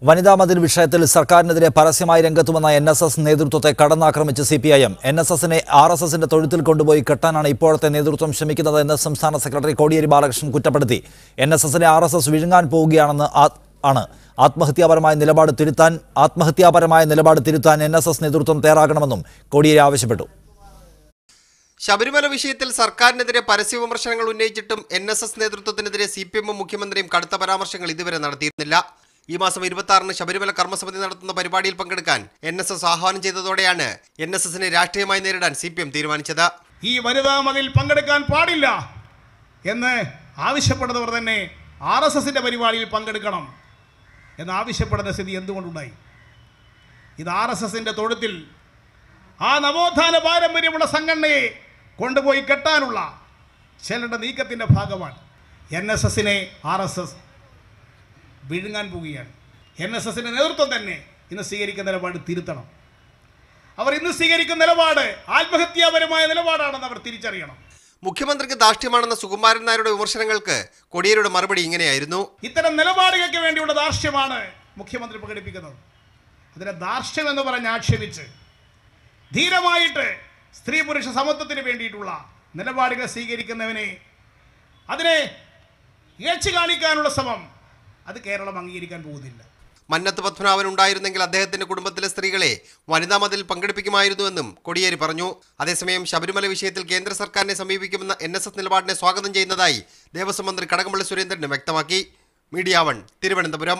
വനിതാ മതിൽ വിഷയത്തിൽ സർക്കാരിനെതിരെ പരസ്യമായി രംഗത്തുവന്ന NSS നേതൃത്വത്തെ കടന്നാക്രമിച്ച് CPIM. NSSനെ RSSന്റെ തൊഴുത്തിൽ കൊണ്ടുപോയി കെട്ടാനാണ് ഇപ്പോഴത്തെ നേതൃത്വം ശ്രമിക്കുന്നതെന്ന് സംസ്ഥാന സെക്രട്ടറി കോടിയേരി ബാലകൃഷ്ണൻ കുറ്റപ്പെടുത്തി. NSSനെ RSS വിഴുങ്ങാൻ പോവുകയാണെന്ന് ആത്മഹത്യാപരമായ നിലപാട് തിരുത്താൻ NSS നേതൃത്വം തയ്യാറാകണമെന്നും കോടിയേരി ആവശ്യപ്പെട്ടു. ശബരിമല വിഷയത്തിൽ സർക്കാരിനെതിരെ പരസ്യ വിമർശനങ്ങൾ ഉന്നയിച്ചിട്ടും NSS നേതൃത്വത്തിനെതിരെ CPM മുഖ്യമന്ത്രിയും കടുത്ത പരാമർശങ്ങൾ ഇതുവരെ നടത്തിയിരുന്നില്ല. ഈ മാസം 26-ന് ശബരിമല കർമ്മസമിതി നടത്തുന്ന പരിപാടിയിൽ പങ്കെടുക്കാൻ NSS ആഹ്വാനം ചെയ്തതോടെയാണ് NSSനെ രാഷ്ട്രീയമായി നേരിടാൻ CPM തീരുമാനിച്ചത്. ഈ വനിതാ മതിൽ പങ്കെടുക്കാൻ പാടില്ല എന്ന് ആവശ്യപ്പെടുന്നവർ തന്നെ RSSന്റെ പരിപാടിയിൽ പങ്കെടുക്കണം എന്ന് ആവശ്യപ്പെടുന്ന സ്ഥിതി എന്തുകൊണ്ടുണ്ടായി? ഇത് RSSന്റെ തൊഴുത്തിൽ ആ നവോത്ഥാന പാരമ്പര്യമുള്ള സംഘടനയെ കൊണ്ടുപോയി കെട്ടാനുള്ള ചിലരുടെ നീക്കത്തിൻ്റെ ഭാഗമാണ്. NSSനെ RSS വിഴുങ്ങാൻ പോവുകയാണ്. NSSന്റെ നേതൃത്വം തന്നെ ഇന്ന് സ്വീകരിക്കുന്ന നിലപാട് തിരുത്തണം. അവർ ഇന്ന് സ്വീകരിക്കുന്ന നിലപാട് ആത്മഹത്യാപരമായ നിലപാടാണെന്ന് അവർ തിരിച്ചറിയണം. മുഖ്യമന്ത്രിക്ക് ധാർഷ്ട്യമാണെന്ന സുകുമാരൻ നായരുടെ വിമർശനങ്ങൾക്ക് കോടിയേരിയുടെ മറുപടി ഇങ്ങനെയായിരുന്നു. ഇത്തരം നിലപാടുകൾക്ക് വേണ്ടിയുള്ള ധാർഷ്ട്യമാണ് മുഖ്യമന്ത്രി പ്രകടിപ്പിക്കുന്നത്. അതിനെ ധാർഷ്ട്യം എന്ന് പറഞ്ഞ് ആക്ഷേപിച്ച് ധീരമായിട്ട് സ്ത്രീ പുരുഷ സമത്വത്തിന് വേണ്ടിയിട്ടുള്ള നിലപാടുകൾ സ്വീകരിക്കുന്നവനെ അതിനെ ഇഴച്ചു കാണിക്കാനുള്ള ശ്രമം അത് കേരളം അംഗീകരിക്കാൻ പോകുന്നില്ല. മന്നത്ത് പത്മനാഭൻ ഉണ്ടായിരുന്നെങ്കിൽ അദ്ദേഹത്തിന്റെ കുടുംബത്തിലെ സ്ത്രീകളെ വനിതാ മതിൽ പങ്കെടുപ്പിക്കുമായിരുന്നുവെന്നും കോടിയേരി പറഞ്ഞു. അതേസമയം ശബരിമല വിഷയത്തിൽ കേന്ദ്ര സർക്കാരിനെ സമീപിക്കുമെന്ന NSS നിലപാടിനെ സ്വാഗതം ചെയ്യുന്നതായി ദേവസ്വം മന്ത്രി കടകംപള്ളി സുരേന്ദ്രൻ വ്യക്തമാക്കി. മീഡിയ 1 തിരുവനന്തപുരം.